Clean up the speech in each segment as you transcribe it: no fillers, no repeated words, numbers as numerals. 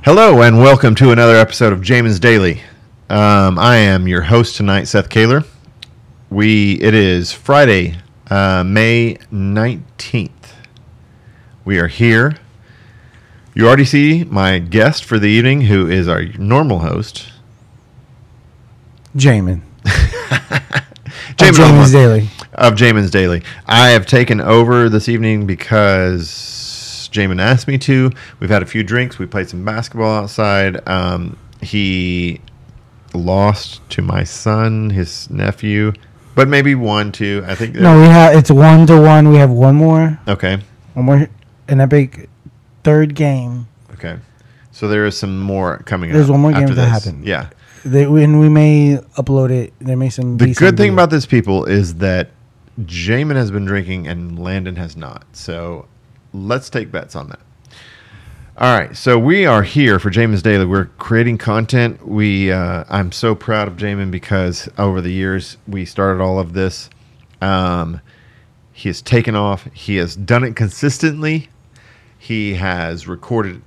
Hello and welcome to another episode of Jamin's Daily. I am your host tonight, Seth Caylor. It is Friday, May 19th. We are here. You already see my guest for the evening, who is our normal host, Jamin. Jamin's Daily. Of Jamin's Daily. I have taken over this evening because Jamin asked me to. We've had a few drinks. We played some basketball outside. He lost to my son, his nephew, but maybe 1-2. I think. No, it's 1-1. We have one more. Okay. One more, an epic third game. Okay. So there is some more coming up. There's one more game after that this. happened. Yeah. And we may upload it. There may some. The good thing about this, people, is that Jamin has been drinking and Landon has not. So let's take bets on that. All right. So we are here for Jamin's Daily. We're creating content. I'm so proud of Jamin because over the years we started all of this. He has taken off. He has done it consistently. He has recorded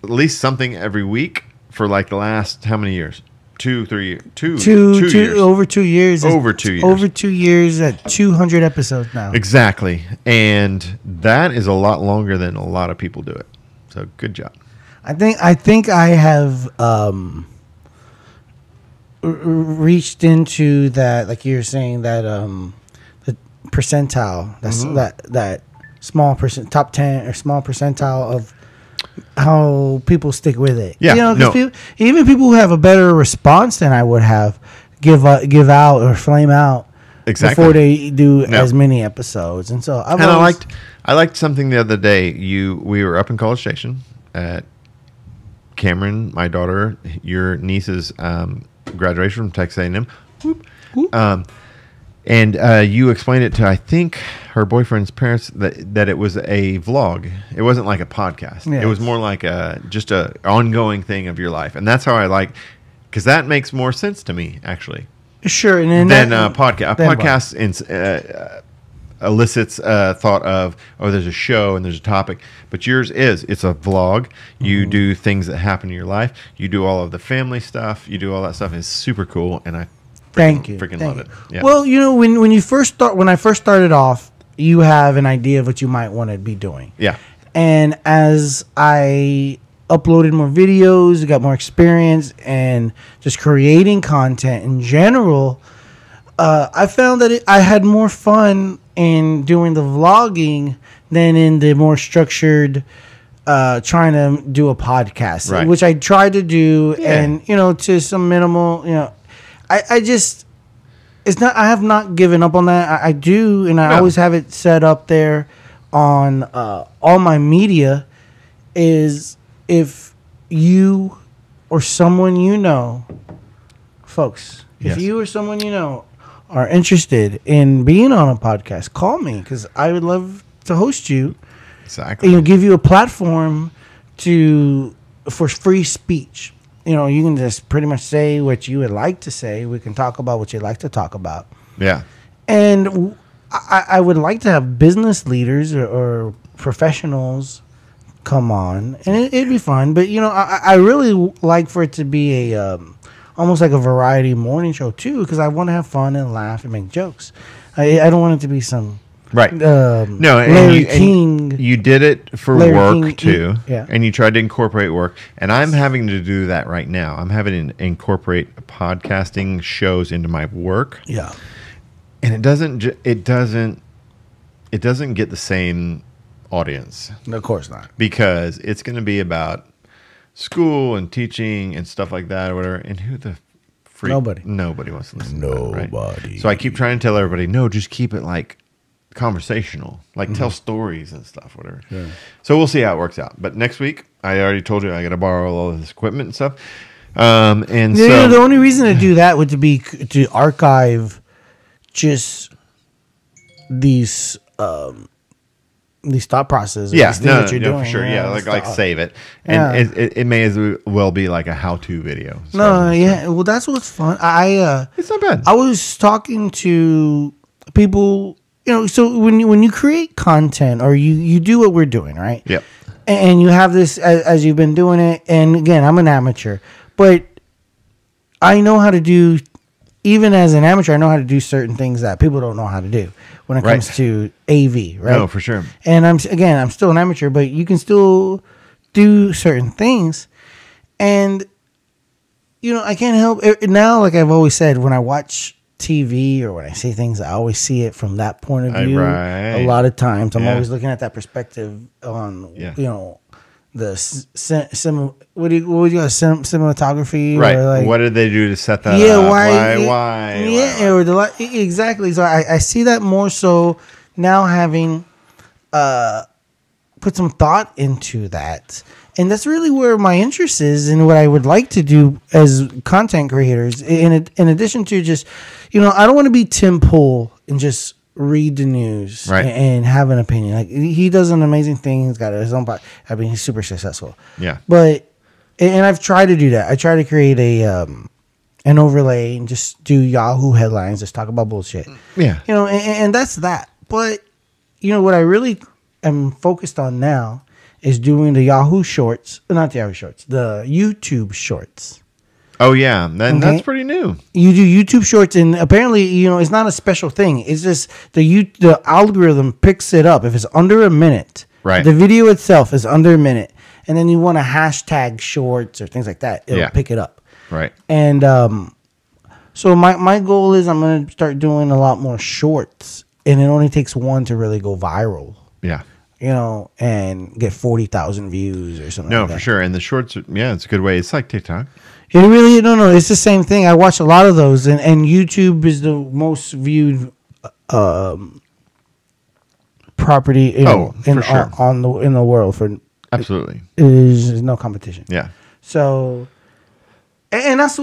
at least something every week for like the last how many years? 2, 3 years. Two years. Over 2 years. Over 2 years. Over 2 years at 200 episodes now. Exactly. And that is a lot longer than a lot of people do it. So good job. I think I have reached into that, like you're saying, that the percentile. That's that small top 10 or small percentile of how people stick with it. Yeah, even people who have a better response than I would have give out or flame out before they do as many episodes. And so I liked something the other day. We were up in College Station at Cameron, my daughter, your niece's graduation from Texas A&M. And you explained it to, I think, her boyfriend's parents that it was a vlog. It wasn't like a podcast. Yes. It was more like just a ongoing thing of your life. And that's how I like, because that makes more sense to me, actually. Sure. And then podcast. A podcast elicits thought of, there's a show and there's a topic. But yours it's a vlog. You do things that happen in your life. You do all of the family stuff. You do all that stuff. It's super cool. And I freaking love it. Yeah. Well, when I first started off, you have an idea of what you might want to be doing. Yeah. And as I uploaded more videos, got more experience, and just creating content in general, I found that I had more fun in doing the vlogging than in the more structured trying to do a podcast, right, which I tried to do, and to some minimal, I have not given up on that. I do, and I always have it set up there on all my media. Is if you or someone folks, if you or someone are interested in being on a podcast, call me, because I would love to host you. Exactly. Give you a platform for free speech. You can just pretty much say what you would like to say. We can talk about what you'd like to talk about. Yeah. And I would like to have business leaders or professionals come on, and it'd be fun. But, I really like for it to be almost like a variety morning show, too, because I want to have fun and laugh and make jokes. I don't want it to be some... Right. No, Larry King. You did it for work King, too. Yeah. And you tried to incorporate work. And I'm having to do that right now. I'm having to incorporate podcasting shows into my work. Yeah. And it doesn't get the same audience. Of course not. Because it's going to be about school and teaching and stuff like that or whatever. And who the freak? Nobody wants to listen to that, right? So I keep trying to tell everybody, no, just keep it like conversational, like tell stories and stuff, whatever. Yeah. So we'll see how it works out. But next week, I already told you I got to borrow all of this equipment and stuff. And so the only reason to do that would be to archive just these thought processes. Yeah, you're doing, for sure. Yeah, like save it, and it may as well be like a how-to video. Well, that's what's fun. It's not bad. I was talking to people. So when you create content or you do what we're doing, right? Yep. and you have this as you've been doing it. And again, I'm an amateur, but I know how to do. Even as an amateur, I know how to do certain things that people don't know how to do when it comes to AV, right? No, for sure. And I'm still an amateur, but you can still do certain things. And, I can't help it. Now, like I've always said, when I watch TV or when I see things, I always see it from that point of view. Right. A lot of times, I'm always looking at that perspective on, the cinematography, right? Or like, what did they do to set that up? Why? Or exactly. So I see that more so now, having put some thought into that, and that's really where my interest is, and what I would like to do as content creators. In addition to just, I don't want to be Tim Pool and just read the news and have an opinion. Like, he does an amazing thing. He's got his own podcast. I mean, he's super successful. Yeah. But I've tried to do that. I try to create an overlay and just do Yahoo headlines, just talk about bullshit. Yeah. And that's that. But what I really am focused on now is doing the Yahoo Shorts, not the Yahoo Shorts, the YouTube Shorts. Oh yeah, that's pretty new. You do YouTube Shorts, and apparently, it's not a special thing. It's just the algorithm picks it up if it's under a minute. Right. The video itself is under a minute, and then you want to hashtag shorts or things like that. It'll pick it up. Right. And so my goal is I'm going to start doing a lot more shorts, and it only takes one to really go viral. Yeah. And get 40,000 views or something. No, like that. for sure. And the shorts, it's a good way. It's like TikTok. It really, no, it's the same thing. I watch a lot of those, and YouTube is the most viewed property in the world for. Absolutely. There's no competition. Yeah. So, and that's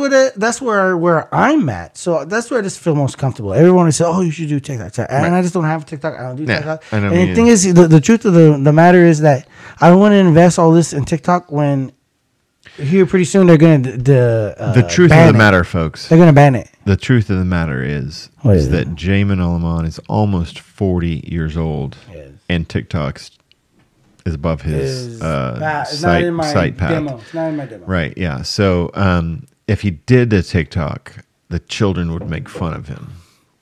where I'm at. So that's where I just feel most comfortable. Everyone says, "Oh, you should do TikTok," and I just don't have TikTok. I don't do TikTok. I know. And the thing is, the truth of the matter is that I don't want to invest all this in TikTok when. Here, pretty soon, they're going to the truth of the matter, folks. They're going to ban it. The truth of the matter is that Jamin Alaman is almost 40 years old, and TikTok is above his site path. Demo. It's not in my demo. Right? Yeah. So, if he did a TikTok, the children would make fun of him.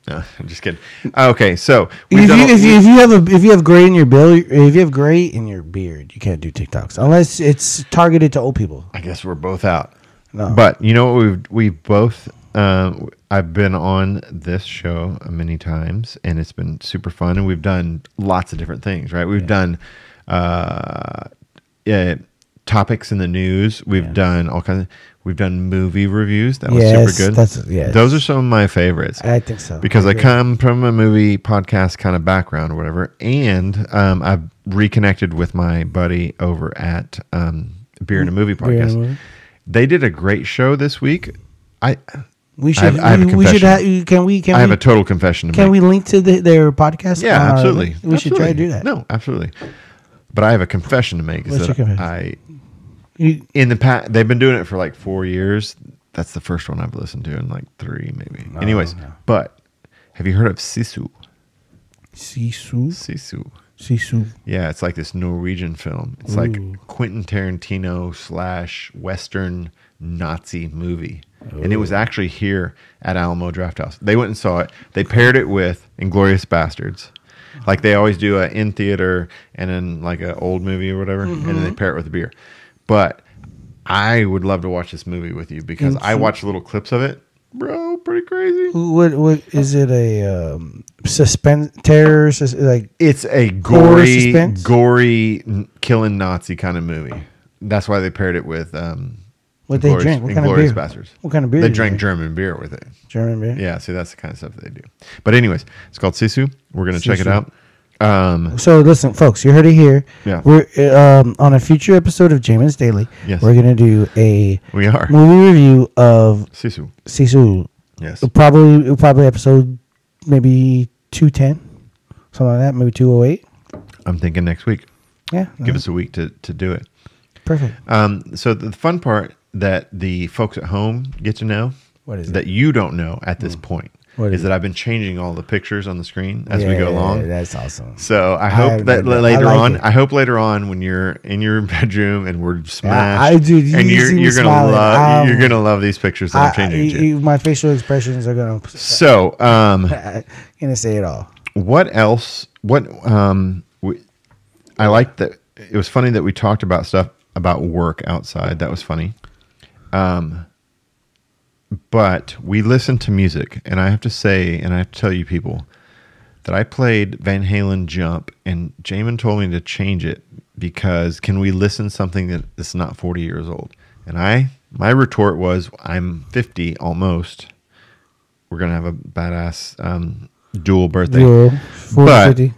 No, I'm just kidding. Okay, so if you have gray in your beard, you can't do TikToks unless it's targeted to old people. I guess we're both out. No. But you know what? We've both. I've been on this show many times, and it's been super fun. And we've done lots of different things, right? We've done topics in the news. We've done all kinds of. We've done movie reviews. That was super good. Those are some of my favorites. I think so. Because I come from a movie podcast kind of background or whatever. And I've reconnected with my buddy over at Beer and a Movie podcast. They did a great show this week. I have a confession. I have a total confession to make. Can we link to their podcast? Yeah, absolutely. We should try to do that. No, absolutely. But I have a confession to make. What's your confession? In the past, they've been doing it for like 4 years. That's the first one I've listened to in like 3, maybe. Anyways, but have you heard of Sisu? Sisu. Yeah, it's like this Norwegian film. It's like Quentin Tarantino / Western Nazi movie. And it was actually here at Alamo Drafthouse. They went and saw it. They paired it with Inglourious Bastards. Like they always do a in theater and then like an old movie or whatever, and then they pair it with a beer. But I would love to watch this movie with you because I watched little clips of it. Bro, pretty crazy. What is it? A suspense terror? Like it's a gory killing Nazi kind of movie. That's why they paired it with what they drink. What kind of beer? Bastards. What kind of beer? They drank German beer with it. German beer. Yeah, see, that's the kind of stuff they do. But anyways, it's called Sisu. We're gonna check it out. So listen, folks, you heard it here. Yeah. We're on a future episode of Jamin's Daily. Yes. We're gonna do a movie review of Sisu. Yes. Probably episode maybe 210, something like that. Maybe 208. I'm thinking next week. Yeah. Give us a week to do it. Perfect. So the fun part that the folks at home get to know what is that you don't know at this point What is is that I've been changing all the pictures on the screen as we go along. That's awesome. So I hope that later like on, it. I hope later on when you're in your bedroom and we're smashed, I do. and you're gonna love these pictures that I'm changing. My facial expressions are gonna. So Gonna say it all. what else? I like that. It was funny that we talked about stuff about work outside. That was funny. But we listened to music, and I have to say, and I have to tell you people, that I played Van Halen Jump, and Jamin told me to change it because can we listen something that's not 40 years old? And my retort was, I'm 50 almost. We're going to have a badass dual birthday. Yeah, 40, but 50.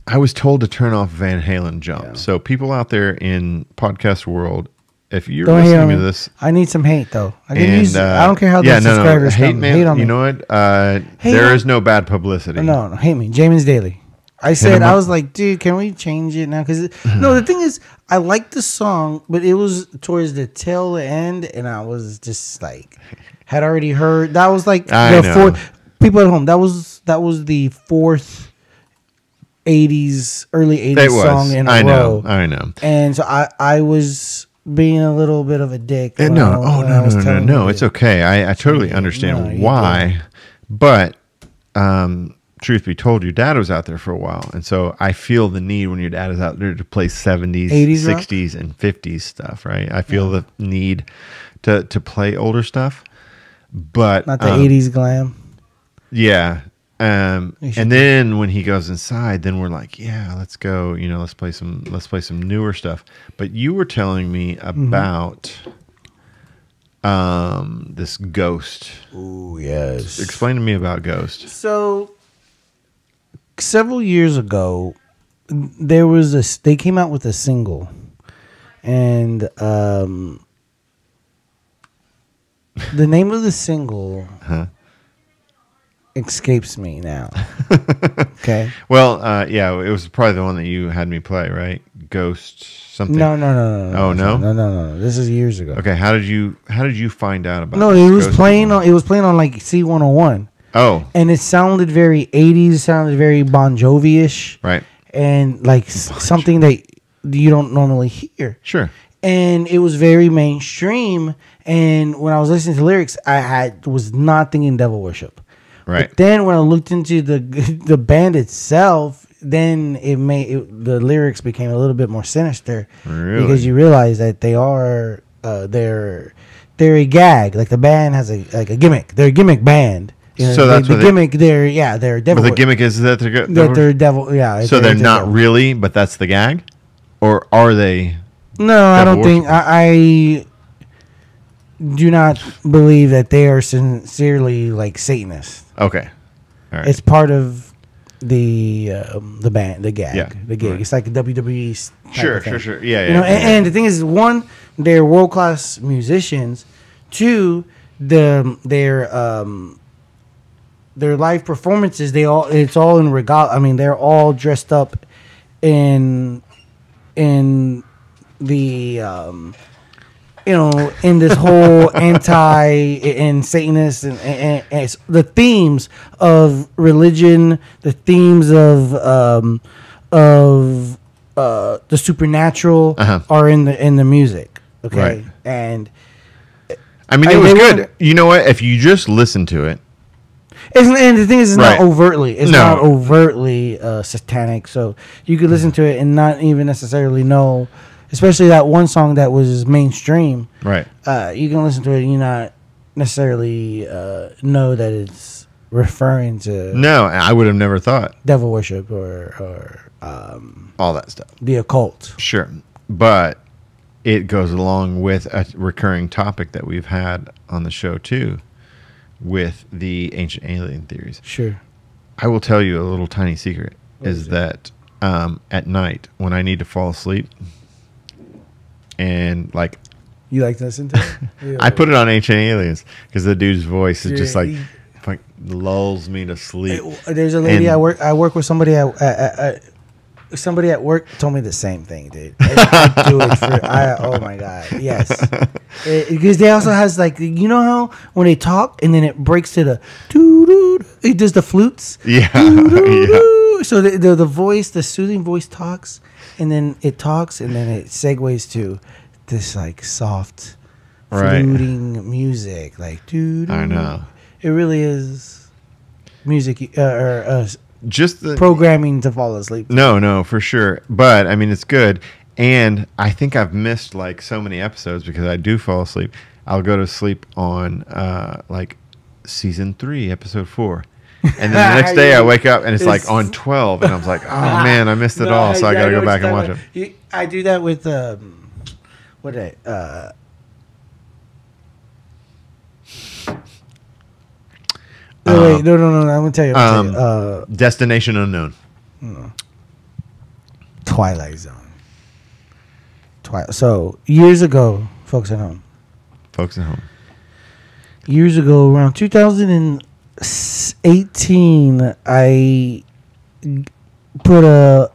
I was told to turn off Van Halen Jump. Yeah. So people out there in podcast world, if you're listening to this, I need some hate though. I don't care how the subscribers hate, man. Hate on me. You know what? There is no bad publicity. No, hate me. Jamin's Daily. I was like, dude, can we change it now? Because no, the thing is, I liked the song, but it was towards the tail end, and I was just like, had already heard. That was like the fourth. People at home. That was the fourth '80s, early '80s song in a row. I know. And so I was being a little bit of a dick. No, it's okay. I totally understand why, but truth be told, your dad was out there for a while, and so I feel the need when your dad is out there to play 70s, 80s 60s, rock? and 50s stuff, right? I feel the need to play older stuff, but not the 80s glam. Yeah. And then when he goes inside, then we're like, yeah, let's go. Let's play some newer stuff. But you were telling me about this Ghost. Ooh, yes. Explain to me about Ghost. So several years ago, they came out with a single, and the name of the single. Escapes me now. Okay. Well, yeah, it was probably the one that you had me play, right? Ghost something. No. Oh no. No. This is years ago. Okay. How did you find out about? No, it was playing on. It was playing on like C101. Oh. And it sounded very 80s. Sounded very Bon Jovi-ish. Right. And like something that you don't normally hear. Sure. And it was very mainstream. And when I was listening to lyrics, was not thinking devil worship. Right. But then when I looked into the band itself, then the lyrics became a little bit more sinister. Really? Because you realize that they are they're a gag. Like the band has a gimmick. They're a gimmick band. So that's the gimmick. They're devil. But the gimmick is that they're devil. Yeah. So they're not devil. Really, but that's the gag, or are they? No, I don't think I do not believe that they are sincerely like Satanists. Okay, all right. It's part of the band, the gag, yeah, the gig. Right. It's like a WWE. Sure. Yeah. And the thing is, one, they're world class musicians. Two, their live performances. It's all in regalia. I mean, they're all dressed up in the in this whole and Satanist and the themes of religion, the themes of the supernatural are in the music. Okay, right. And I mean, it was good. You know what? If you just listen to it, and the thing is, it's right. not overtly satanic. So you could listen to it and not even necessarily know. Especially that one song that was mainstream. Right. You can listen to it and you not necessarily know that it's referring to... No, I would have never thought. Devil worship or all that stuff. The occult. Sure. But it goes along with a recurring topic that we've had on the show, too, with the ancient alien theories. Sure. I will tell you a little tiny secret, is that at night, when I need to fall asleep... And like, you like to listen to it? Yeah. I put it on Ancient Aliens because the dude's voice is just like lulls me to sleep. There's a lady I work with somebody at Somebody at work told me the same thing, dude. I do it for. Oh my god, yes. Because they also has like, you know how when they talk and then it breaks to the doo-doo, it does the flutes. Yeah. Doo-doo-doo. So the voice, the soothing voice talks, and then it talks, and then it segues to this like soft, fluting music, like doo-doo. I know. It really is music just the programming to fall asleep. No, for sure. But I mean, it's good. And I think I've missed like so many episodes because I do fall asleep. I'll go to sleep on like season 3, episode 4. And then the next day I wake up and it's like on 12. And I was like, oh man, I missed it all. So I got to go back and watch it. I do that with, wait, no. I'm gonna tell you. Destination Unknown. Twilight Zone. So years ago, folks at home. Years ago, around 2018, I put a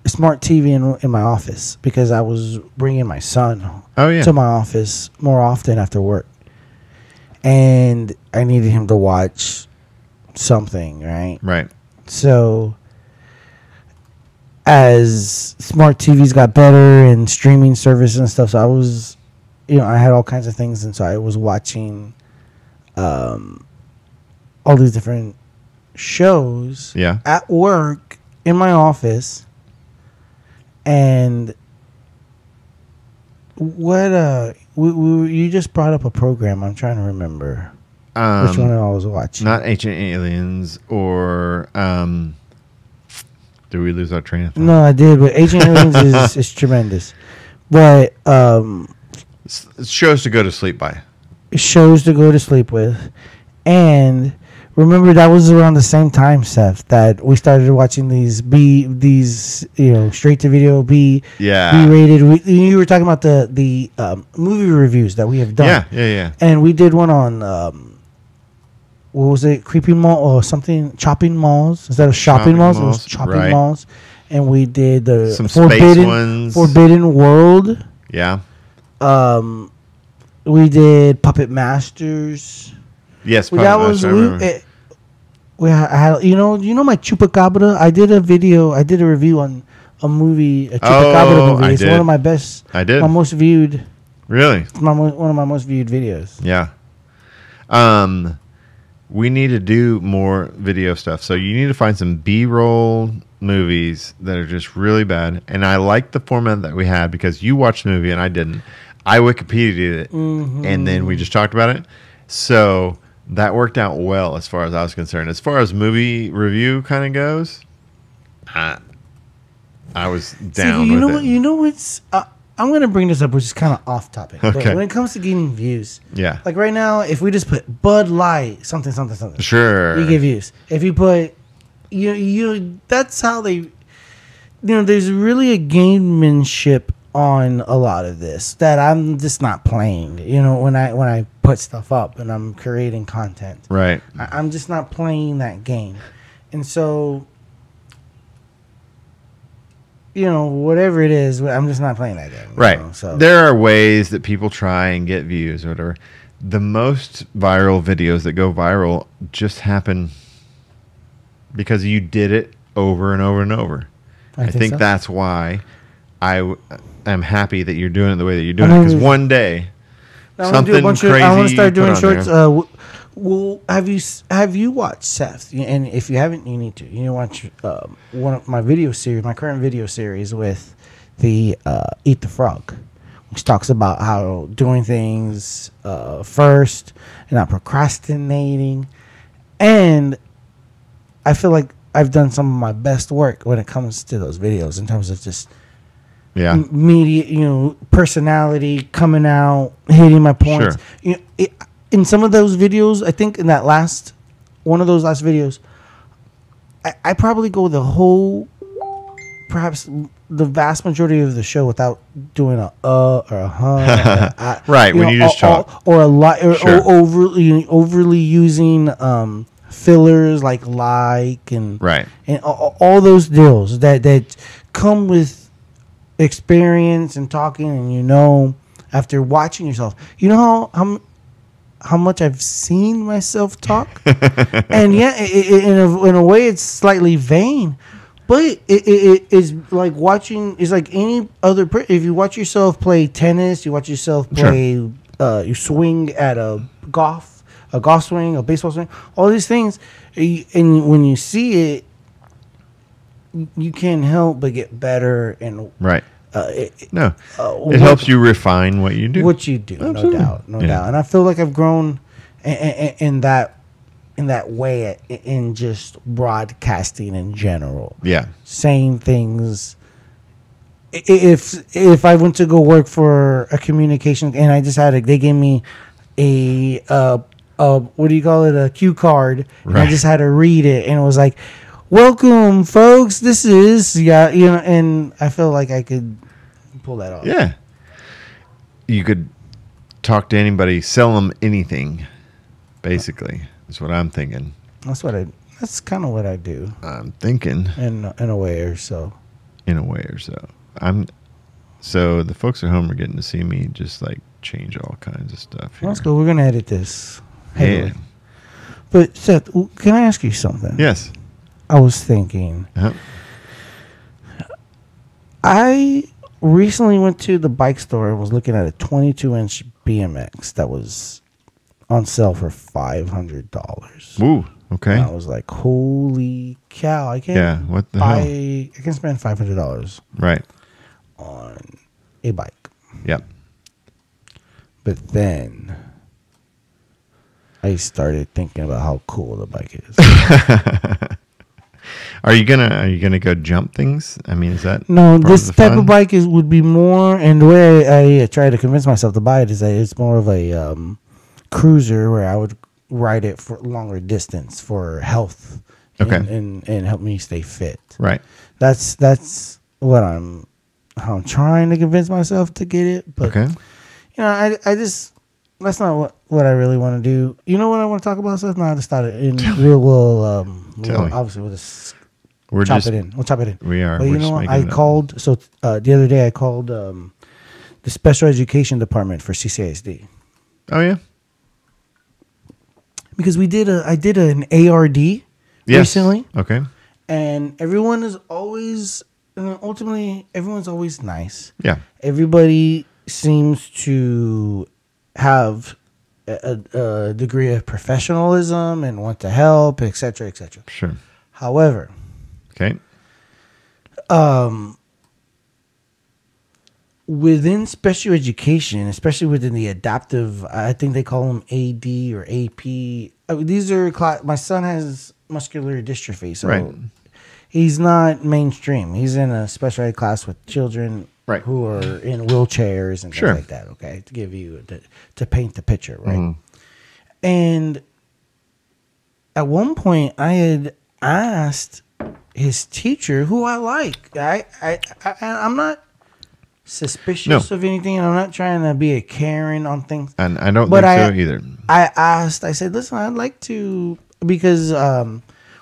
smart TV in my office because I was bringing my son to my office more often after work. And I needed him to watch something, right? Right. So, as smart TVs got better and streaming services and stuff, so I was, I had all kinds of things, and so I was watching all these different shows at work in my office. And what you just brought up a program. I'm trying to remember which one I was watching. Not Ancient Aliens or did we lose our train of thought? No, I did. But Ancient Aliens is tremendous. But shows to go to sleep by. Shows to go to sleep with, and remember that was around the same time, Seth, that we started watching these straight to video B-rated. You were talking about the movie reviews that we have done. Yeah. And we did one on what was it? Creepy Mall or something? Chopping malls instead of shopping malls. It was chopping malls. And we did the some space ones. Forbidden World. Yeah. We did Puppet Masters. Yes, I had my Chupacabra. I did a review on a Chupacabra movie. It's one of my best. I did. My most viewed. Really? It's one of my most viewed videos. Yeah. We need to do more video stuff. So you need to find some B-roll movies that are just really bad. And I like the format that we had because you watched the movie and I didn't. I Wikipedia'd it, and then we just talked about it. So that worked out well as far as I was concerned. As far as movie review kind of goes, I was down with it. You know what's... I'm going to bring this up, which is kind of off topic. Okay. But when it comes to getting views, yeah. Like right now, if we just put Bud Light, something, sure, you get views. If you put, that's how they, there's really a gamemanship on a lot of this that I'm just not playing. When I put stuff up and I'm creating content, right? I'm just not playing that game, and so. Whatever it is, I'm just not playing that game. Right. So there are ways that people try and get views or whatever. The most viral videos that go viral just happen because you did it over and over and over. I think that's why I am happy that you're doing it the way that you're doing it. Because one day, something crazy. I want to start doing shorts. Well, have you watched Seth? And if you haven't, you need to. You need to watch one of my video series, my current video series with the Eat the Frog, which talks about how doing things first and not procrastinating. And I feel like I've done some of my best work when it comes to those videos in terms of just media, personality coming out, hitting my points. Sure. In some of those videos, I think in that one of those last videos, I probably go the whole, perhaps the vast majority of the show without doing a or a right, when you just talk. Or a lot, or overly using fillers and Right. and all those deals that come with experience and talking, and after watching yourself, how much I've seen myself talk, and in a way it's slightly vain, but it is like watching. It's like any other. If you watch yourself play tennis, you watch yourself play. Sure. You swing at a golf swing, a baseball swing. All these things, and when you see it, you can't help but get better. And right. It helps you refine what you do. Absolutely. No doubt. And I feel like I've grown in that way in just broadcasting in general. Yeah, saying things. If I went to go work for a communication, and I just they gave me a what do you call it, a cue card, and I just had to read it, and it was like, welcome, folks. This is and I feel like I could pull that off. Yeah, you could talk to anybody, sell them anything. Basically, that's what I'm thinking. That's kind of what I do. I'm thinking in a way or so. So the folks at home are getting to see me just like change all kinds of stuff here. Let's go. We're gonna edit this. Yeah. But Seth, can I ask you something? Yes. I was thinking. Uh-huh. I recently went to the bike store and was looking at a 22-inch BMX that was on sale for $500. Ooh, okay. And I was like, holy cow! I can't. Yeah. What the hell? I can spend $500. Right. On a bike. Yep. But then I started thinking about how cool the bike is. Are you gonna go jump things? I mean, is that no? This type of bike would be more, and the way I try to convince myself to buy it is that it's more of a cruiser where I would ride it for longer distance for health, and help me stay fit. Right. That's what I'm trying to convince myself to get it. But I just that's not what I really want to do. You know what I want to talk about, Seth? No, I just thought obviously we'll just chop it in. We'll chop it in. We are. But you know what? I called the other day. I called the special education department for CCISD. Oh yeah. Because I did an ARD recently. Okay. And everyone is always, ultimately, everyone's always nice. Yeah. Everybody seems to have a degree of professionalism and want to help, et cetera, et cetera. Sure. However, within special education, especially within the adaptive, I think they call them AD or AP. These are my son has muscular dystrophy, so he's not mainstream. He's in a special ed class with children who are in wheelchairs and things like that. Okay, to give you to paint the picture, right? Mm-hmm. And at one point, I had asked his teacher, who I like. I'm not suspicious of anything, and I'm not trying to be a Karen on things. And I don't think so either. I said, listen, I'd like to, because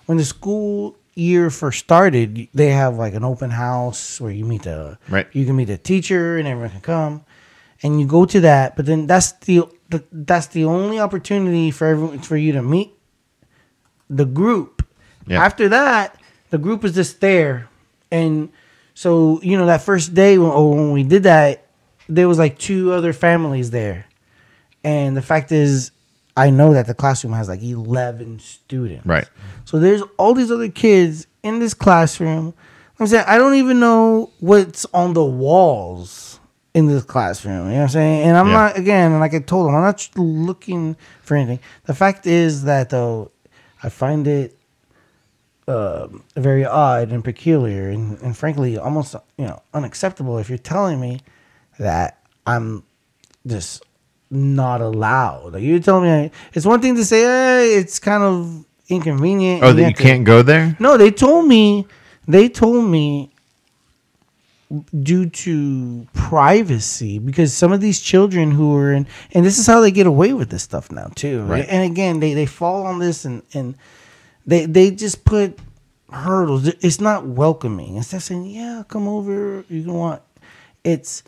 when the school year first started, they have like an open house where you can meet a teacher and everyone can come, and you go to that. But then that's the only opportunity for you to meet the group. Yeah. After that, the group is just there, and so that first day when we did that, there was like 2 other families there, and the fact is, I know that the classroom has like 11 students. Right. So there's all these other kids in this classroom. I'm saying I don't even know what's on the walls in this classroom. You know what I'm saying? And I'm not, again, like I told them, I'm not looking for anything. The fact is that, though, I find it very odd and peculiar and frankly almost unacceptable if you're telling me that I'm just not allowed. Like, you're telling me it's one thing to say, hey, it's kind of inconvenient. Oh, that you can't go there? No, they told me due to privacy, because some of these children who are in, and this is how they get away with this stuff now too. Right. And again, they fall on this and They just put hurdles. It's not welcoming. Instead of saying, yeah, come over, you can want, it's,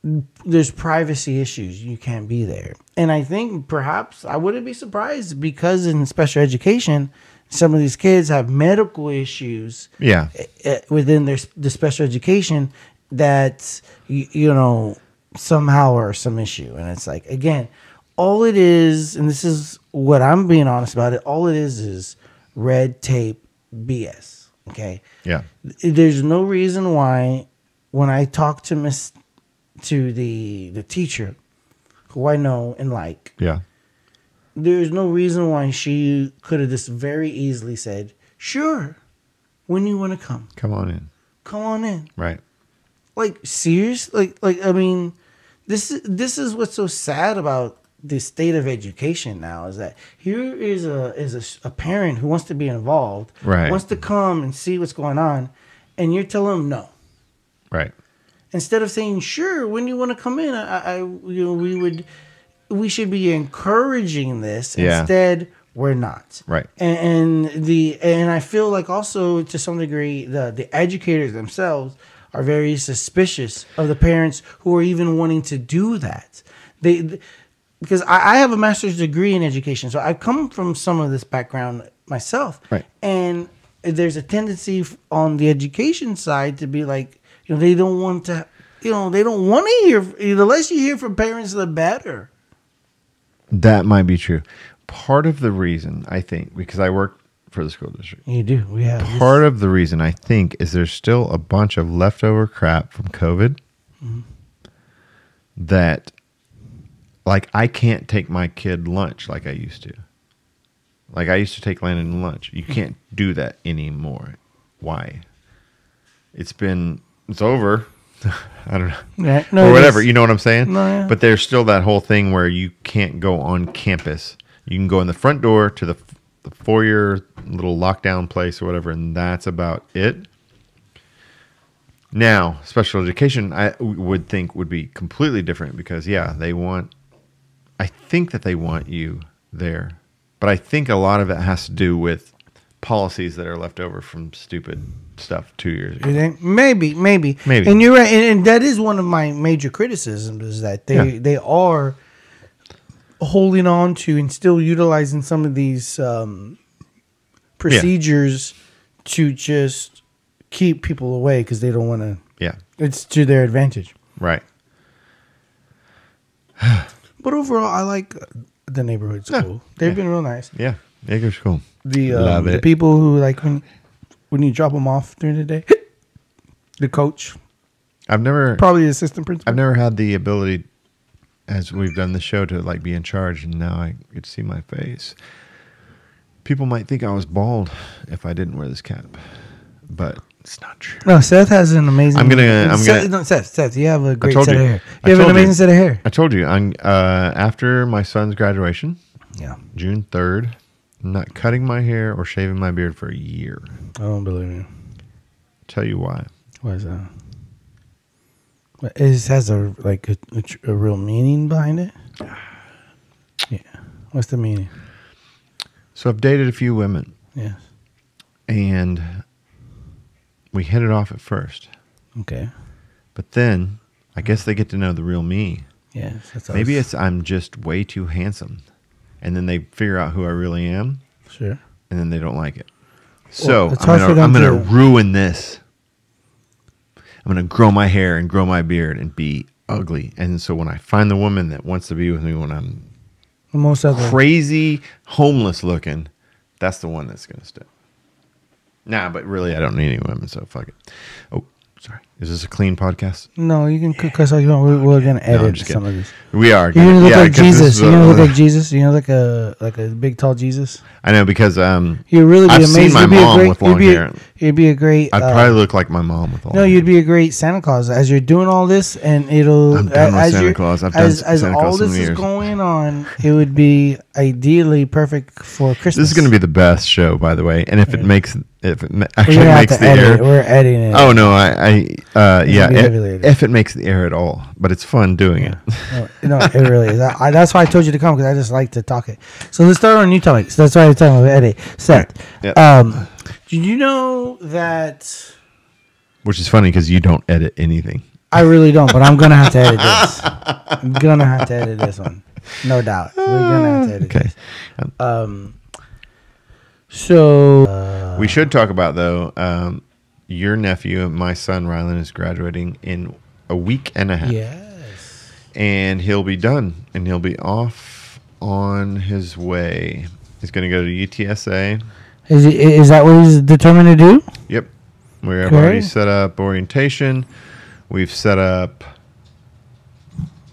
there's privacy issues. You can't be there. And I think perhaps I wouldn't be surprised because in special education, some of these kids have medical issues within the special education that, you know, somehow are some issue. And it's like, again, all it is, and this is what I'm being honest about it, all it is red tape BS. Okay? Yeah. There's no reason why when I talk to the teacher who I know and like, there's no reason why she could have just very easily said, sure, when you want to come. Come on in. Come on in. Right. Like, serious? Like I mean, this is what's so sad about the state of education now is that here is a parent who wants to be involved, wants to come and see what's going on, and you're telling them no. Right. Instead of saying, sure, when you want to come in, we should be encouraging this. Instead, we're not. Right. And I feel like also to some degree the educators themselves are very suspicious of the parents who are even wanting to do that. Because I have a master's degree in education, so I've come from some of this background myself. Right. And there's a tendency on the education side to be like, you know, they don't want to hear. The less you hear from parents, the better. That might be true. Part of the reason, I think, because I work for the school district. You do. We have part of the reason, I think, is there's still a bunch of leftover crap from COVID that, like, I can't take my kid lunch like I used to. Like, I used to take Landon lunch. You can't do that anymore. Why? It's over. I don't know. Yeah, no, or whatever. You know what I'm saying? No, yeah. But there's still that whole thing where you can't go on campus. You can go in the front door to the foyer little lockdown place or whatever, and that's about it. Now, special education, I would think would be completely different because, I think that they want you there. But I think a lot of it has to do with policies that are left over from stupid stuff 2 years ago. Maybe. And you're right. And that is one of my major criticisms is that they are holding on to and still utilizing some of these procedures to just keep people away because they don't want to. Yeah. It's to their advantage. Right. But overall, I like the neighborhood school. They've been real nice. Yeah. Acres cool. The people who like when you drop them off during the day, the coach. Probably the assistant principal. I've never had the ability, as we've done the show, to like be in charge, and now I get to see my face. People might think I was bald if I didn't wear this cap, but it's not true. No, Seth has an amazing. Seth, you have a great set of hair. You have an amazing set of hair. I told you. After my son's graduation, June 3rd, I'm not cutting my hair or shaving my beard for a year. I don't believe you. Tell you why. Why is that? It has a real meaning behind it. Yeah. What's the meaning? So I've dated a few women. Yes. And we hit it off at first. Okay. But then I guess they get to know the real me. Yes. Maybe I'm just way too handsome. And then they figure out who I really am. Sure. And then they don't like it. So well, I'm going to ruin this. I'm going to grow my hair and grow my beard and be ugly. And so when I find the woman that wants to be with me when I'm most crazy, homeless looking, that's the one that's going to stick. Nah, but really, I don't need any women, so fuck it. Oh, sorry. Is this a clean podcast? No, you can cuss all you want. We're going to edit some of this. We are. You're going to look like Jesus. You're going to look like Jesus. You know, like a big, tall Jesus. I know because you'd really be I've amazing. seen my mom with long hair. You'd be a great. I'd probably look like my mom with all. No, you'd be a great Santa Claus as you're doing all this, and it'll. I'm done with Santa Claus. I've done as Santa all Claus this some is years. going on, it would be ideally perfect for Christmas. This is going to be the best show, by the way. And if it makes, We're actually gonna have makes to the edit air. it. We're editing it. Oh no, gonna be heavily edited. if it makes the air at all, but it's fun doing it. No, it really is. That's why I told you to come, because I just like to talk it. So let's start on a new topic. So that's why I'm talking about edit. Seth, Yep. did you know that? Which is funny because you don't edit anything. I really don't, but I'm gonna have to edit this. I'm gonna have to edit this one, no doubt. We're gonna have to edit Okay. this. So We should talk about though. Your nephew, my son Rylan, is graduating in a week and a half. yes, And he'll be done, and he'll be off on his way. He's going to go to UTSA. is that what he's determined to do? Yep. We have Okay. already set up orientation. We've set up.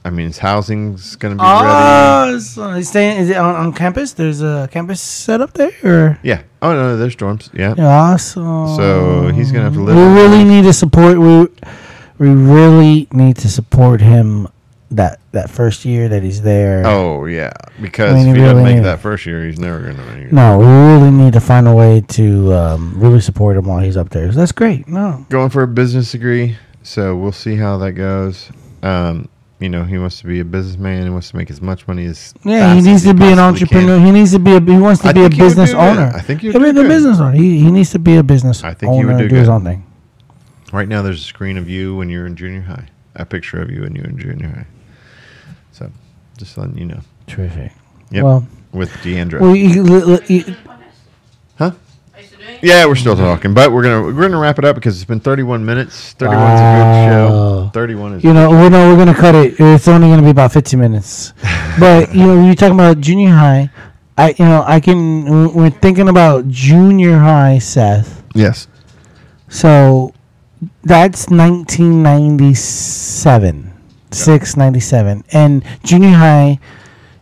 I mean, his housing's going to be ready. Oh, so he's staying. Is it on campus? There's a campus set up there, or Yeah. Oh no, there's dorms. Yeah. awesome. So he's gonna have to live. We in really those. need to support. We really need to support him that first year that he's there. Oh yeah, because I mean, if he he doesn't really make is. that first year, he's never gonna make it. No, we really need to find a way to really support him while he's up there. So that's great. No, Going for a business degree, so we'll see how that goes. You know, he wants to be a businessman. He wants to make as much money as yeah, he fast needs as to be an possibly entrepreneur. can. He needs to be. He wants to I be a think he would business do good. owner. I think he would He'll do be the good. business owner. He needs to be a business. I think he owner would and do good. something. Right now, there's a screen of you when you're in junior high. A picture of you when you're in junior high. So, just letting you know. Terrific. Yep. Well, With Deandra. Huh? Yeah, we're still talking, but we're gonna wrap it up because it's been 31 minutes. 31's a good show. 31 is. we're gonna cut it. It's only gonna be about 15 minutes. But when you're talking about junior high, we're thinking about junior high, Seth. Yes. So that's 1997, 97, and junior high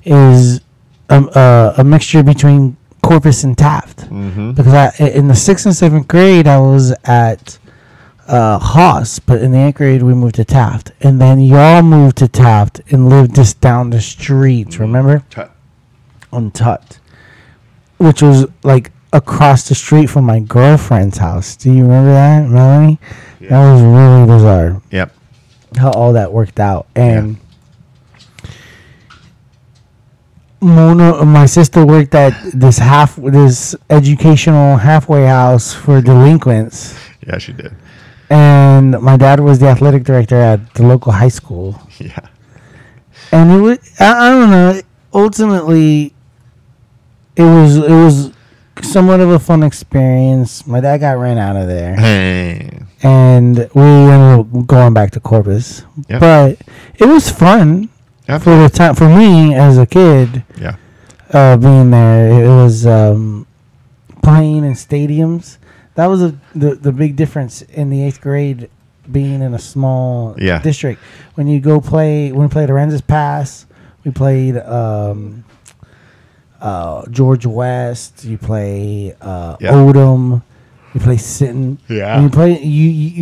is a mixture between Corpus and Taft. Mm-hmm. Because in the 6th and 7th grade, I was at Haas, but in the 8th grade, we moved to Taft. And then y'all moved to Taft and lived just down the street, remember? Tut. On Tut, which was like across the street from my girlfriend's house. Do you remember that, Melanie? Yeah. That was really bizarre Yep. how all that worked out. And Mona, my sister, worked at this educational halfway house for delinquents, Yeah, she did. and my dad was the athletic director at the local high school. Yeah. And it was, I don't know, ultimately it was somewhat of a fun experience. My dad got ran out of there, Hey. and we ended up going back to Corpus. Yep. But it was fun. Yep. For the time, for me as a kid, Yeah. being there, it was playing in stadiums. That was the big difference in the 8th grade, being in a small district. When you go play, when we played Aransas Pass, we played George West. You play Odom. You play Sinton. Yeah. And you play.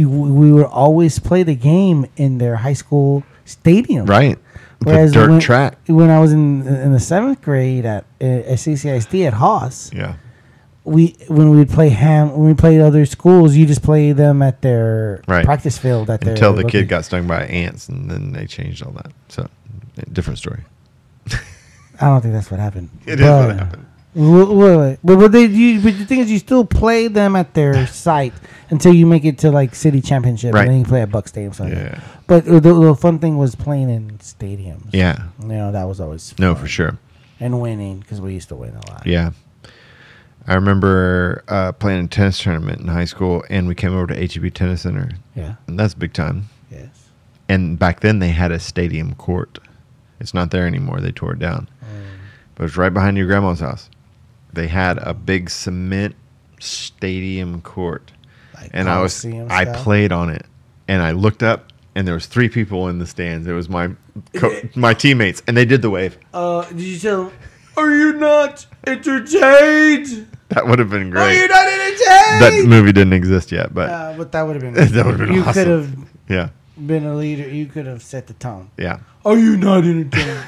We would always play the game in their high school stadium. Right. Whereas the dirt track. When I was in the 7th grade at CCISD at Haas, Yeah. when we played other schools, you just play them at their Right. practice field at their Until the local- kid got stung by ants, and then they changed all that. So, different story. I don't think that's what happened. It is what happened. But the thing is, you still play them at their site until you make it to like city championship, Right. and then you play at Buck Stadium. So Yeah. But the fun thing was playing in stadiums. Yeah. That was always No, fun. for sure. And winning, because we used to win a lot. Yeah. I remember playing a tennis tournament in high school, and we came over to HEB Tennis Center. Yeah. And that's big time. Yes. And back then, they had a stadium court. It's not there anymore. They tore it down. But it was right behind your grandma's house. They had a big cement stadium court. Like And I Coliseum style? played on it. And I looked up, and there was 3 people in the stands. It was my teammates, and they did the wave. Did you tell them, are you not entertained? That would have been Are great. you not entertained? that movie didn't exist yet, but that would have been. that would have been You awesome. could have Yeah. been a leader. You could have set the tone. Yeah. Are you not entertained?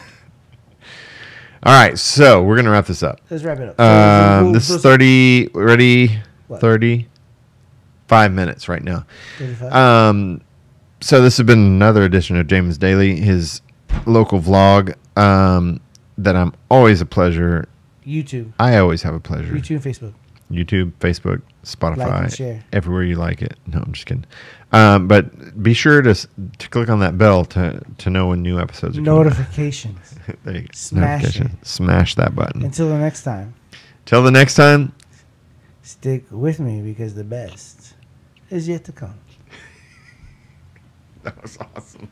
All right, so we're gonna wrap this up. Let's wrap it up. This is 30. Ready? What? 35 minutes right now. 35? So this has been another edition of James Daily, his local vlog. That I'm always a pleasure. YouTube. I always have a pleasure. YouTube, Facebook. YouTube, Facebook, Spotify, Like and share. everywhere you like it. No, I'm just kidding. But be sure to click on that bell to know when new episodes are Notifications. coming. There you go. Smash Notification. Smash that button. Until the next time, Till the next time. stick with me because the best is yet to come. That was awesome.